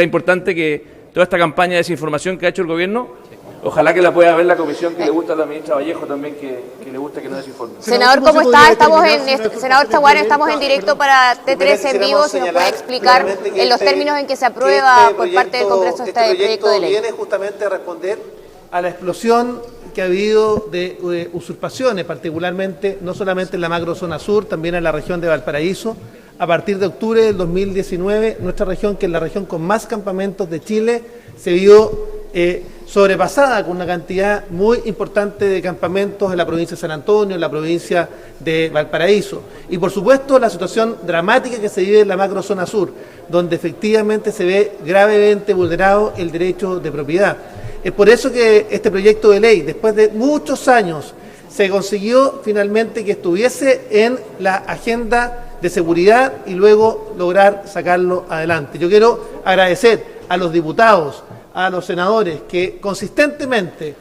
importante que toda esta campaña de desinformación que ha hecho el gobierno, ojalá que la pueda ver la comisión, que le gusta a la ministra Vallejo también, que le gusta que nos desinforme. Senador, ¿cómo está? Senador Chaguán, estamos en directo para T3 en vivo. Si nos puede explicar en los términos en que se aprueba por parte del Congreso este proyecto de ley. Viene justamente a responder a la explosión que ha habido de usurpaciones, particularmente, no solamente en la macrozona sur, también en la región de Valparaíso. A partir de octubre del 2019, nuestra región, que es la región con más campamentos de Chile, se vio sobrepasada con una cantidad muy importante de campamentos en la provincia de San Antonio, en la provincia de Valparaíso. Y por supuesto la situación dramática que se vive en la macrozona sur, donde efectivamente se ve gravemente vulnerado el derecho de propiedad. Es por eso que este proyecto de ley, después de muchos años, se consiguió finalmente que estuviese en la agenda de seguridad y luego lograr sacarlo adelante. Yo quiero agradecer a los diputados, a los senadores que consistentemente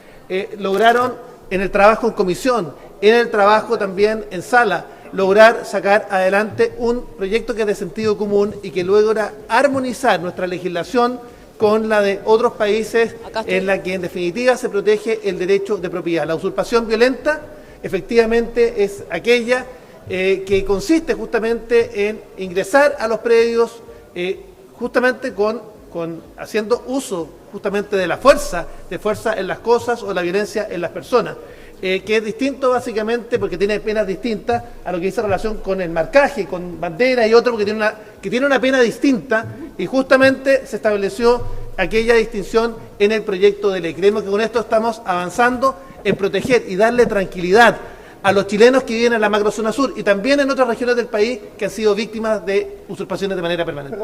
lograron en el trabajo en comisión, en el trabajo también en sala, lograr sacar adelante un proyecto que es de sentido común y que logra armonizar nuestra legislación con la de otros países en la que en definitiva se protege el derecho de propiedad. La usurpación violenta efectivamente es aquella que consiste justamente en ingresar a los predios justamente haciendo uso justamente de la fuerza en las cosas o la violencia en las personas, que es distinto básicamente porque tiene penas distintas a lo que dice relación con el marcaje, con bandera y otro que tiene una pena distinta, y justamente se estableció aquella distinción en el proyecto de ley. Creemos que con esto estamos avanzando en proteger y darle tranquilidad a los chilenos que viven en la macrozona sur y también en otras regiones del país que han sido víctimas de usurpaciones de manera permanente.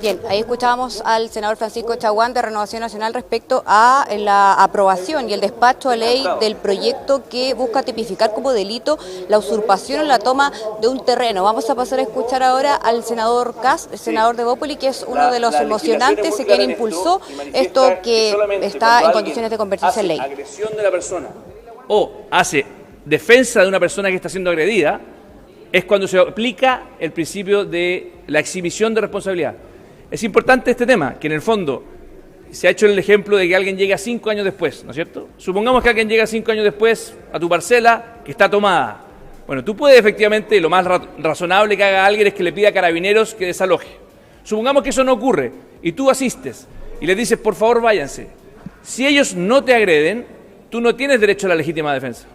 Bien, ahí escuchábamos al senador Francisco Chaguán de Renovación Nacional respecto a la aprobación y el despacho a ley del proyecto que busca tipificar como delito la usurpación o la toma de un terreno. Vamos a pasar a escuchar ahora al senador Kass, el senador de Bópoli, que es uno de los emocionantes y quien impulsó esto que está en condiciones de convertirse en ley. Agresión de la persona o hace defensa de una persona que está siendo agredida, es cuando se aplica el principio de la exhibición de responsabilidad. Es importante este tema, que en el fondo se ha hecho el ejemplo de que alguien llega 5 años después, ¿no es cierto? Supongamos que alguien llega 5 años después a tu parcela que está tomada. Bueno, tú puedes efectivamente, lo más razonable que haga alguien es que le pida a carabineros que desaloje. Supongamos que eso no ocurre y tú asistes y les dices, por favor, váyanse. Si ellos no te agreden, tú no tienes derecho a la legítima defensa.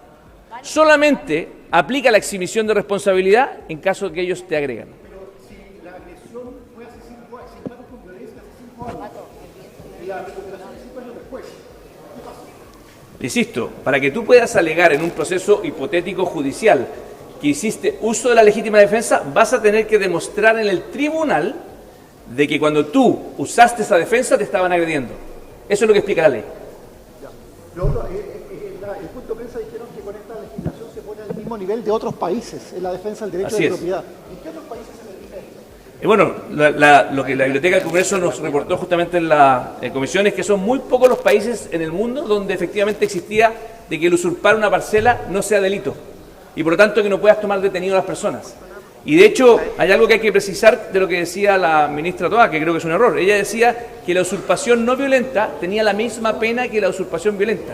Solamente aplica la exhibición de responsabilidad en caso de que ellos te agregan. Pero si la agresión fue hace 5 años, si con violencia hace 5 años, y la recuperación de 5 años después, ¿qué pasa? Insisto, para que tú puedas alegar en un proceso hipotético judicial que hiciste uso de la legítima defensa, vas a tener que demostrar en el tribunal de que cuando tú usaste esa defensa te estaban agrediendo. Eso es lo que explica la ley. El punto de prensa dijeron que con esta legislación se pone al mismo nivel de otros países en la defensa del derecho de propiedad. ¿En qué otros países se le dice esto? Bueno, lo que la Biblioteca del Congreso nos reportó justamente en la comisión es que son muy pocos los países en el mundo donde efectivamente existía de que el usurpar una parcela no sea delito y por lo tanto que no puedas tomar detenido a las personas. Y de hecho hay algo que hay que precisar de lo que decía la ministra Toá, que creo que es un error. Ella decía que la usurpación no violenta tenía la misma pena que la usurpación violenta.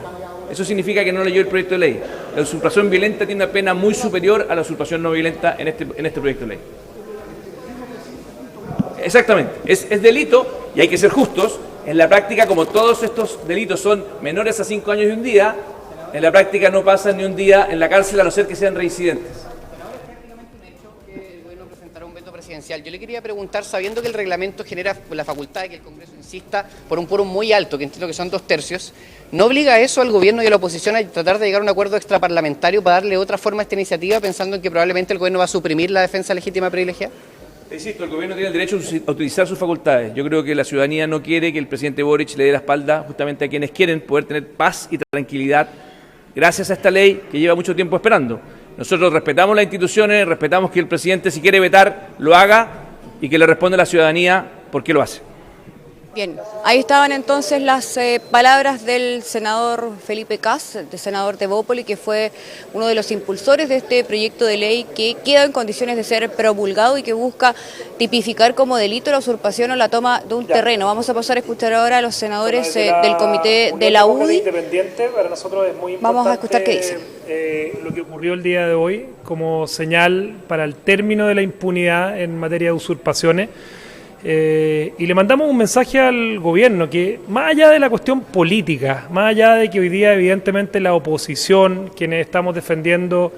Eso significa que no leyó el proyecto de ley. La usurpación violenta tiene una pena muy superior a la usurpación no violenta en este proyecto de ley. Exactamente, es delito y hay que ser justos. En la práctica, como todos estos delitos son menores a 5 años y un día, en la práctica no pasan ni un día en la cárcel a no ser que sean reincidentes. Yo le quería preguntar, sabiendo que el reglamento genera la facultad de que el Congreso insista por un quórum muy alto, que entiendo que son 2/3, ¿no obliga eso al gobierno y a la oposición a tratar de llegar a un acuerdo extraparlamentario para darle otra forma a esta iniciativa, pensando en que probablemente el gobierno va a suprimir la defensa legítima privilegiada? Insisto, el gobierno tiene el derecho a utilizar sus facultades. Yo creo que la ciudadanía no quiere que el presidente Boric le dé la espalda justamente a quienes quieren poder tener paz y tranquilidad gracias a esta ley que lleva mucho tiempo esperando. Nosotros respetamos las instituciones, respetamos que el presidente, si quiere vetar, lo haga y que le responda a la ciudadanía por qué lo hace. Bien, ahí estaban entonces las palabras del senador Felipe Kast, el senador de Bópoli, que fue uno de los impulsores de este proyecto de ley que queda en condiciones de ser promulgado y que busca tipificar como delito la usurpación o la toma de un terreno. Vamos a pasar a escuchar ahora a los senadores del comité de la UDI. Independiente, para nosotros es muy importante. Vamos a escuchar qué dice. Lo que ocurrió el día de hoy como señal para el término de la impunidad en materia de usurpaciones. Y le mandamos un mensaje al gobierno que, más allá de la cuestión política, más allá de que hoy día evidentemente la oposición, quienes estamos defendiendo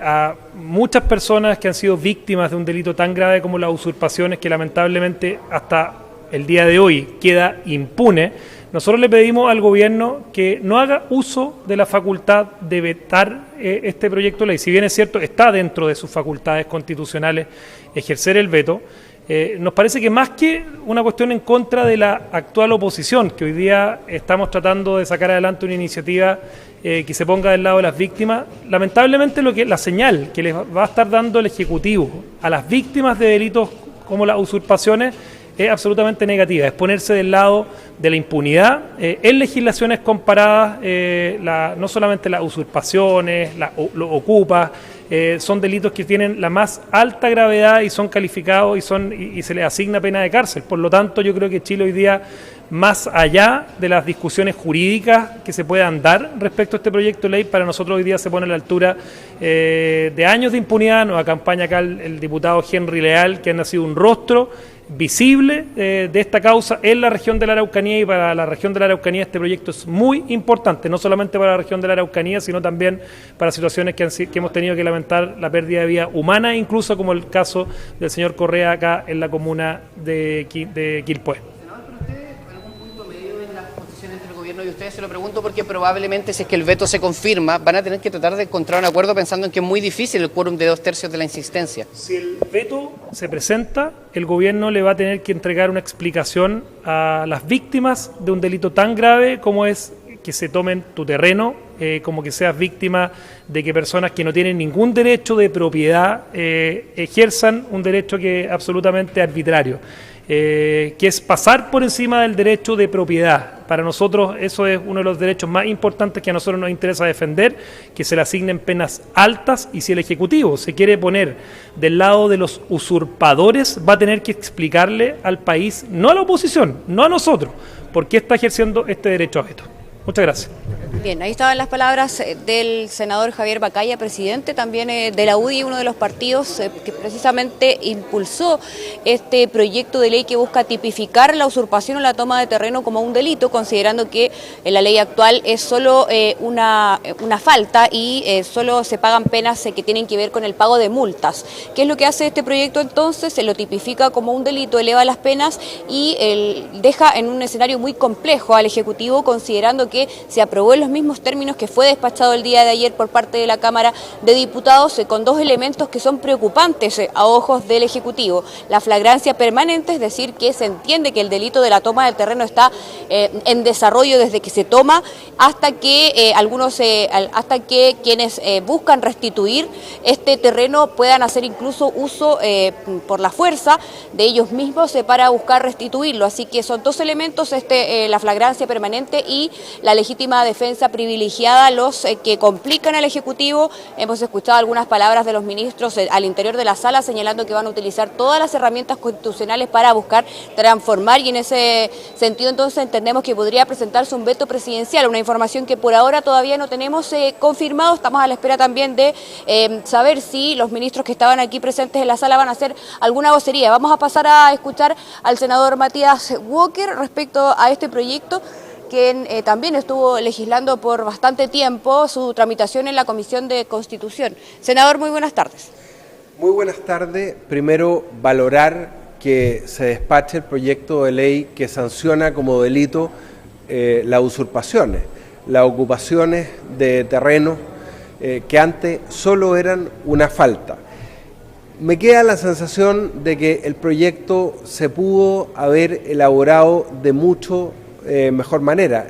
a muchas personas que han sido víctimas de un delito tan grave como las usurpaciones, que lamentablemente hasta el día de hoy queda impune, nosotros le pedimos al gobierno que no haga uso de la facultad de vetar este proyecto de ley. Si bien es cierto, está dentro de sus facultades constitucionales ejercer el veto, nos parece que más que una cuestión en contra de la actual oposición, que hoy día estamos tratando de sacar adelante una iniciativa que se ponga del lado de las víctimas, lamentablemente la señal que les va a estar dando el Ejecutivo a las víctimas de delitos como las usurpaciones es absolutamente negativa, es ponerse del lado de la impunidad en legislaciones comparadas, no solamente las usurpaciones, los ocupas, son delitos que tienen la más alta gravedad y son calificados y se les asigna pena de cárcel. Por lo tanto, yo creo que Chile hoy día, más allá de las discusiones jurídicas que se puedan dar respecto a este proyecto de ley, para nosotros hoy día se pone a la altura de años de impunidad. Nos acompaña acá el diputado Henry Leal, que ha nacido un rostro visible de esta causa en la región de la Araucanía, y para la región de la Araucanía este proyecto es muy importante, no solamente para la región de la Araucanía, sino también para situaciones que hemos tenido que lamentar la pérdida de vida humana, incluso como el caso del señor Correa acá en la comuna de Quilpué. Y ustedes se lo pregunto porque probablemente, si es que el veto se confirma, van a tener que tratar de encontrar un acuerdo, pensando en que es muy difícil el quórum de 2/3 de la insistencia. Si el veto se presenta, el gobierno le va a tener que entregar una explicación a las víctimas de un delito tan grave como es que se tomen tu terreno, como que seas víctima de que personas que no tienen ningún derecho de propiedad ejerzan un derecho que es absolutamente arbitrario. Que es pasar por encima del derecho de propiedad. Para nosotros eso es uno de los derechos más importantes que a nosotros nos interesa defender, que se le asignen penas altas, y si el Ejecutivo se quiere poner del lado de los usurpadores, va a tener que explicarle al país, no a la oposición, no a nosotros, por qué está ejerciendo este derecho a veto. Muchas gracias. Bien, ahí estaban las palabras del senador Javier Macaya, presidente también de la UDI, uno de los partidos que precisamente impulsó este proyecto de ley que busca tipificar la usurpación o la toma de terreno como un delito, considerando que la ley actual es solo una falta y solo se pagan penas que tienen que ver con el pago de multas. ¿Qué es lo que hace este proyecto entonces? Se lo tipifica como un delito, eleva las penas y deja en un escenario muy complejo al Ejecutivo, considerando que se aprobó en los mismos términos que fue despachado el día de ayer por parte de la Cámara de Diputados, con dos elementos que son preocupantes a ojos del Ejecutivo. La flagrancia permanente, es decir, que se entiende que el delito de la toma del terreno está en desarrollo desde que se toma hasta que quienes buscan restituir este terreno puedan hacer incluso uso por la fuerza de ellos mismos para buscar restituirlo. Así que son dos elementos, la flagrancia permanente y la legítima defensa privilegiada, los que complican al Ejecutivo. Hemos escuchado algunas palabras de los ministros al interior de la sala señalando que van a utilizar todas las herramientas constitucionales para buscar transformar, y en ese sentido entonces entendemos que podría presentarse un veto presidencial, una información que por ahora todavía no tenemos confirmado. Estamos a la espera también de saber si los ministros que estaban aquí presentes en la sala van a hacer alguna vocería. Vamos a pasar a escuchar al senador Matías Walker respecto a este proyecto, quien también estuvo legislando por bastante tiempo su tramitación en la Comisión de Constitución. Senador, muy buenas tardes. Muy buenas tardes. Primero, valorar que se despache el proyecto de ley que sanciona como delito las usurpaciones, las ocupaciones de terrenos que antes solo eran una falta. Me queda la sensación de que el proyecto se pudo haber elaborado de mucho mejor manera.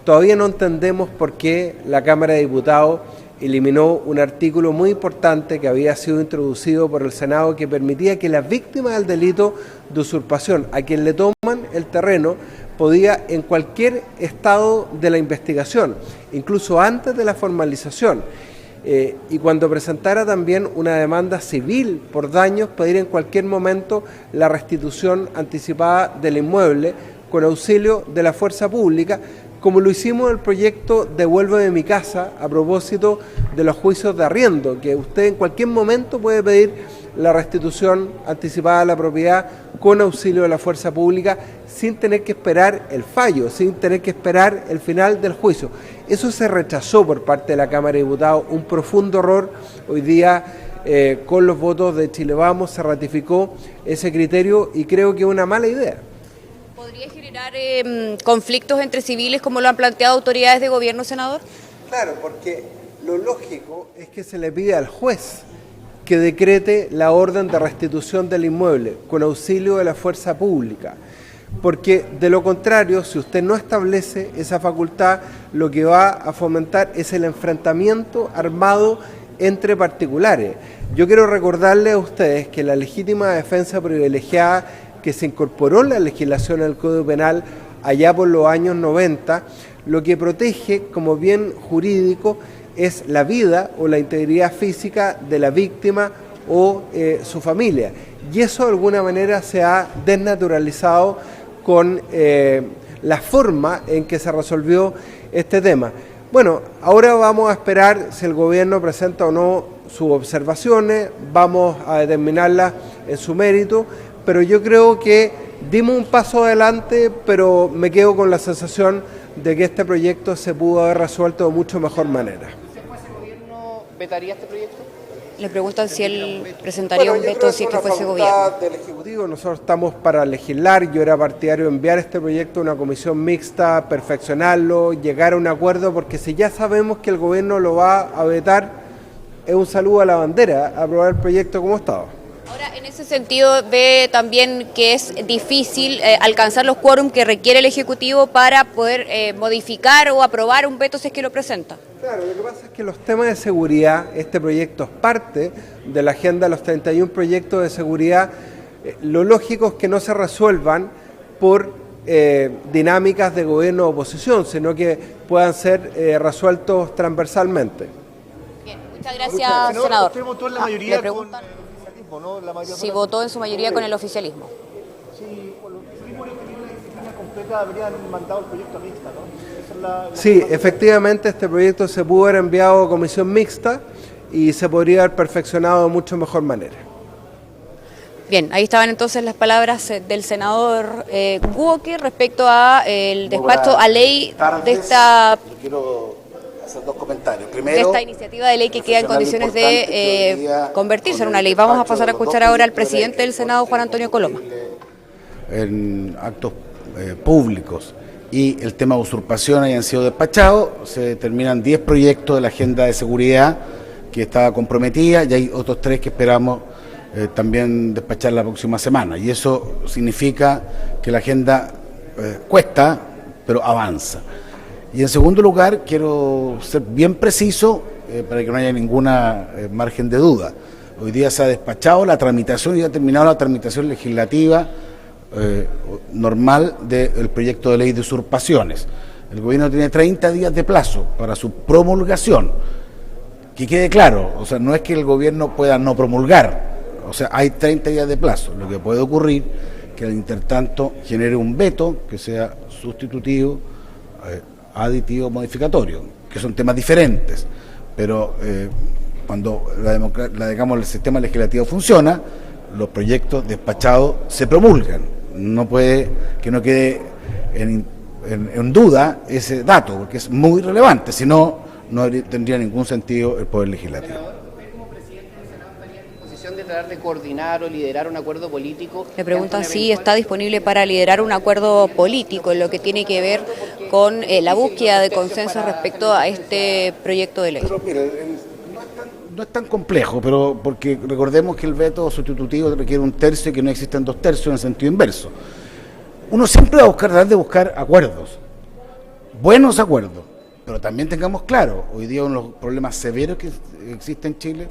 Todavía no entendemos por qué la Cámara de Diputados eliminó un artículo muy importante que había sido introducido por el Senado que permitía que las víctimas del delito de usurpación, a quien le toman el terreno, podía en cualquier estado de la investigación, incluso antes de la formalización, y cuando presentara también una demanda civil por daños, pedir en cualquier momento la restitución anticipada del inmueble con auxilio de la fuerza pública, como lo hicimos en el proyecto Devuélveme mi casa, a propósito de los juicios de arriendo, que usted en cualquier momento puede pedir la restitución anticipada de la propiedad con auxilio de la fuerza pública, sin tener que esperar el fallo, sin tener que esperar el final del juicio. Eso se rechazó por parte de la Cámara de Diputados, un profundo error. Hoy día, con los votos de Chile Vamos, se ratificó ese criterio y creo que es una mala idea. ¿Podría generar conflictos entre civiles como lo han planteado autoridades de gobierno, senador? Claro, porque lo lógico es que se le pide al juez que decrete la orden de restitución del inmueble con auxilio de la fuerza pública. Porque de lo contrario, si usted no establece esa facultad, lo que va a fomentar es el enfrentamiento armado entre particulares. Yo quiero recordarle a ustedes que la legítima defensa privilegiada que se incorporó en la legislación del Código Penal allá por los años 90, lo que protege como bien jurídico es la vida o la integridad física de la víctima o su familia. Y eso de alguna manera se ha desnaturalizado con la forma en que se resolvió este tema. Bueno, ahora vamos a esperar si el gobierno presenta o no sus observaciones, vamos a determinarlas en su mérito, pero yo creo que dimos un paso adelante, pero me quedo con la sensación de que este proyecto se pudo haber resuelto de mucho mejor manera. ¿Si fuese gobierno, vetaría este proyecto? Le preguntan si él presentaría un veto si es que fuese gobierno. Del Ejecutivo, nosotros estamos para legislar. Yo era partidario de enviar este proyecto a una comisión mixta, perfeccionarlo, llegar a un acuerdo, porque si ya sabemos que el gobierno lo va a vetar, es un saludo a la bandera, aprobar el proyecto como estaba. Ahora, en ese sentido, ve también que es difícil alcanzar los quórum que requiere el Ejecutivo para poder modificar o aprobar un veto si es que lo presenta. Claro, lo que pasa es que los temas de seguridad, este proyecto es parte de la agenda de los 31 proyectos de seguridad. Lo lógico es que no se resuelvan por dinámicas de gobierno o oposición, sino que puedan ser resueltos transversalmente. Bien, muchas gracias, senador. ¿Usted votó en la mayoría con el oficialismo, no? Sí, votó en su mayoría con el oficialismo. Sí, por el oficialismo que tiene la disciplina completa habrían mandado el proyecto a mixta, ¿no? Sí, efectivamente este proyecto se pudo haber enviado a comisión mixta y se podría haber perfeccionado de mucho mejor manera. Bien, ahí estaban entonces las palabras del senador Walker respecto a el despacho a ley de esta... Quiero hacer dos comentarios. Primero, de esta iniciativa de ley que queda en condiciones de convertirse en una ley. Vamos a pasar a escuchar ahora al presidente del Senado, Juan Antonio Coloma. En actos públicos y el tema de usurpación hayan sido despachados, se determinan 10 proyectos de la agenda de seguridad que estaba comprometida y hay otros 3 que esperamos también despachar la próxima semana. Y eso significa que la agenda cuesta, pero avanza. Y en segundo lugar, quiero ser bien preciso para que no haya ninguna margen de duda. Hoy día se ha despachado la tramitación y ha terminado la tramitación legislativa normal del proyecto de ley de usurpaciones. El gobierno tiene 30 días de plazo para su promulgación. Que quede claro, o sea, no es que el gobierno pueda no promulgar, o sea, hay 30 días de plazo. Lo que puede ocurrir que al intertanto genere un veto que sea sustitutivo, aditivo, modificatorio, que son temas diferentes, pero cuando digamos, el sistema legislativo funciona, los proyectos despachados se promulgan. No puede que no quede en duda ese dato, porque es muy relevante, si no, no tendría ningún sentido el poder legislativo. ¿Usted como presidente del Senado estaría en disposición de tratar de coordinar o liderar un acuerdo político? Le preguntan si está disponible para liderar un acuerdo político en lo que tiene que ver con la búsqueda de consenso respecto a este proyecto de ley. Pero, mire, no es tan complejo, pero porque recordemos que el veto sustitutivo requiere 1/3 y que no existen 2/3 en el sentido inverso. Uno siempre va a tratar de buscar acuerdos, buenos acuerdos, Pero también tengamos claro, hoy día uno de los problemas severos que existe en Chile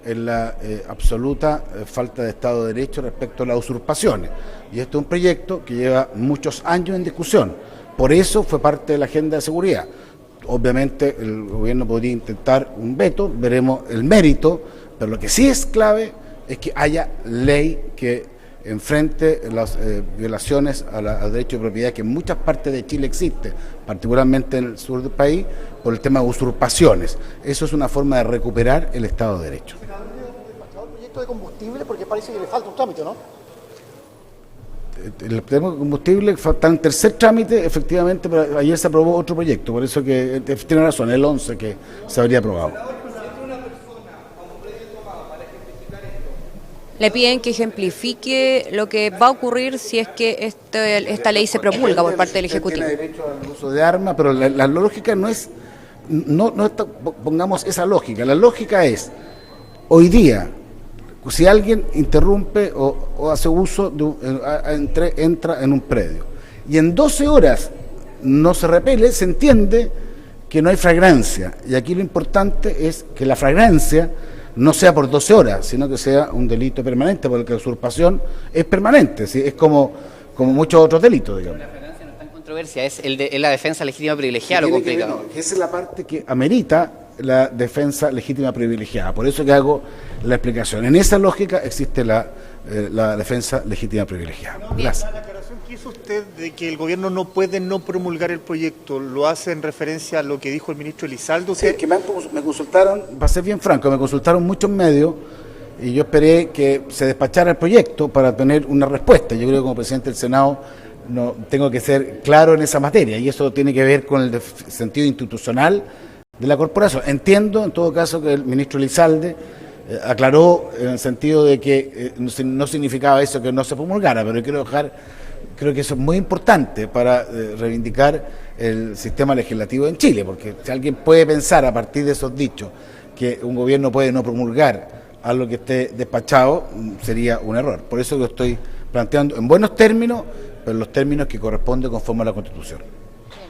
es la absoluta falta de Estado de Derecho respecto a las usurpaciones. Y este es un proyecto que lleva muchos años en discusión. Por eso fue parte de la agenda de seguridad. Obviamente el gobierno podría intentar un veto, veremos el mérito, pero lo que sí es clave es que haya ley que enfrente las violaciones al derecho de propiedad que en muchas partes de Chile existe, particularmente en el sur del país, por el tema de usurpaciones. Eso es una forma de recuperar el Estado de Derecho. ¿El proyecto de combustible? Porque parece que le falta un trámite, ¿no? El tema de combustible está en tercer trámite, efectivamente, pero ayer se aprobó otro proyecto, por eso que tiene razón, el 11 que se habría aprobado. Le piden que ejemplifique lo que va a ocurrir si es que esta ley se promulga por parte del Ejecutivo. Tiene derecho al uso de armas, pero la lógica no es, pongamos esa lógica, la lógica es, hoy día, si alguien interrumpe o hace uso, entra en un predio, y en 12 horas no se repele, se entiende que no hay flagrancia, y aquí lo importante es que la flagrancia no sea por 12 horas, sino que sea un delito permanente, porque la usurpación es permanente, ¿sí? Es como muchos otros delitos, digamos. La flagrancia no está en controversia, es la defensa legítima privilegiada lo complicado. Esa es la parte que amerita la defensa legítima privilegiada, por eso que hago la explicación. En esa lógica existe la defensa legítima privilegiada. Gracias. La aclaración que hizo usted de que el gobierno no puede no promulgar el proyecto, ¿lo hace en referencia a lo que dijo el ministro Elizalde? Sí, es que me consultaron, para ser bien franco, me consultaron muchos medios y yo esperé que se despachara el proyecto para tener una respuesta. Yo creo que como presidente del Senado no tengo que ser claro en esa materia y eso tiene que ver con el sentido institucional de la corporación. Entiendo en todo caso que el ministro Elizalde aclaró en el sentido de que no significaba eso que no se promulgara, pero creo que eso es muy importante para reivindicar el sistema legislativo en Chile, porque si alguien puede pensar a partir de esos dichos que un gobierno puede no promulgar algo que esté despachado, sería un error. Por eso lo estoy planteando en buenos términos, pero en los términos que corresponden conforme a la Constitución.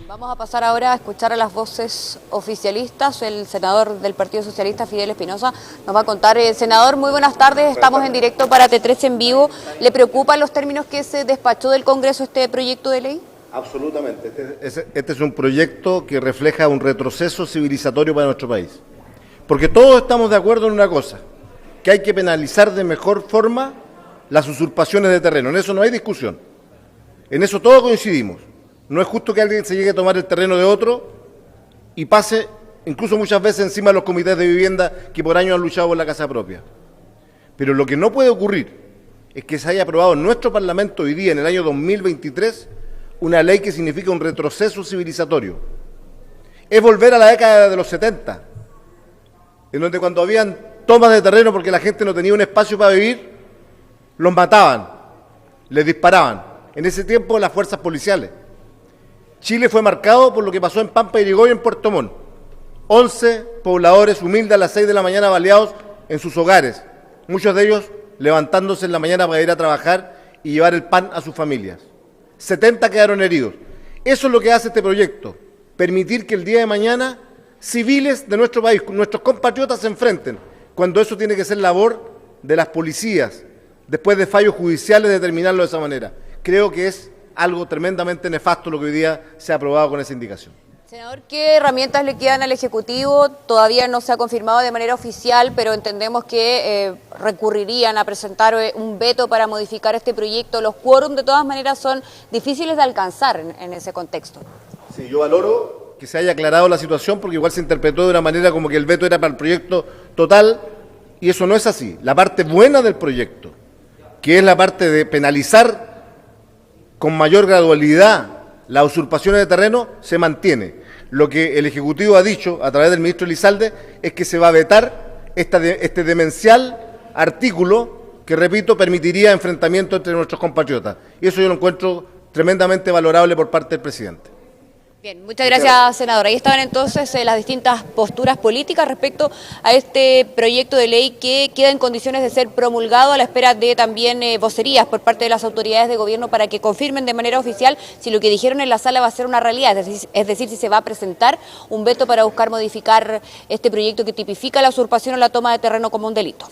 Vamos a pasar ahora a escuchar a las voces oficialistas. El senador del Partido Socialista, Fidel Espinosa, nos va a contar. Senador, muy buenas tardes. Estamos en directo para T13 en vivo. ¿Le preocupan los términos que se despachó del Congreso este proyecto de ley? Absolutamente. Este es un proyecto que refleja un retroceso civilizatorio para nuestro país. Porque todos estamos de acuerdo en una cosa, que hay que penalizar de mejor forma las usurpaciones de terreno. En eso no hay discusión. En eso todos coincidimos. No es justo que alguien se llegue a tomar el terreno de otro y pase, incluso muchas veces, encima de los comités de vivienda que por años han luchado por la casa propia. Pero lo que no puede ocurrir es que se haya aprobado en nuestro Parlamento hoy día, en el año 2023, una ley que significa un retroceso civilizatorio. Es volver a la década de los 70, en donde cuando habían tomas de terreno porque la gente no tenía un espacio para vivir, los mataban, les disparaban. En ese tiempo las fuerzas policiales. Chile fue marcado por lo que pasó en Pampa de Irigoyen y en Puerto Montt. 11 pobladores humildes a las 6 de la mañana baleados en sus hogares, muchos de ellos levantándose en la mañana para ir a trabajar y llevar el pan a sus familias. 70 quedaron heridos. Eso es lo que hace este proyecto, permitir que el día de mañana civiles de nuestro país, nuestros compatriotas se enfrenten, cuando eso tiene que ser labor de las policías, después de fallos judiciales determinarlo de esa manera. Creo que es algo tremendamente nefasto lo que hoy día se ha aprobado con esa indicación. Senador, ¿qué herramientas le quedan al Ejecutivo? Todavía no se ha confirmado de manera oficial, pero entendemos que recurrirían a presentar un veto para modificar este proyecto. Los quórum, de todas maneras, son difíciles de alcanzar en ese contexto. Sí, yo valoro que se haya aclarado la situación, porque igual se interpretó de una manera como que el veto era para el proyecto total, y eso no es así. La parte buena del proyecto, que es la parte de penalizar con mayor gradualidad las usurpaciones de terreno, se mantiene. Lo que el Ejecutivo ha dicho a través del ministro Elizalde es que se va a vetar este demencial artículo que, repito, permitiría enfrentamientos entre nuestros compatriotas. Y eso yo lo encuentro tremendamente valorable por parte del presidente. Bien, muchas gracias, senador. Ahí estaban entonces las distintas posturas políticas respecto a este proyecto de ley que queda en condiciones de ser promulgado a la espera de también vocerías por parte de las autoridades de gobierno para que confirmen de manera oficial si lo que dijeron en la sala va a ser una realidad, es decir, si se va a presentar un veto para buscar modificar este proyecto que tipifica la usurpación o la toma de terreno como un delito.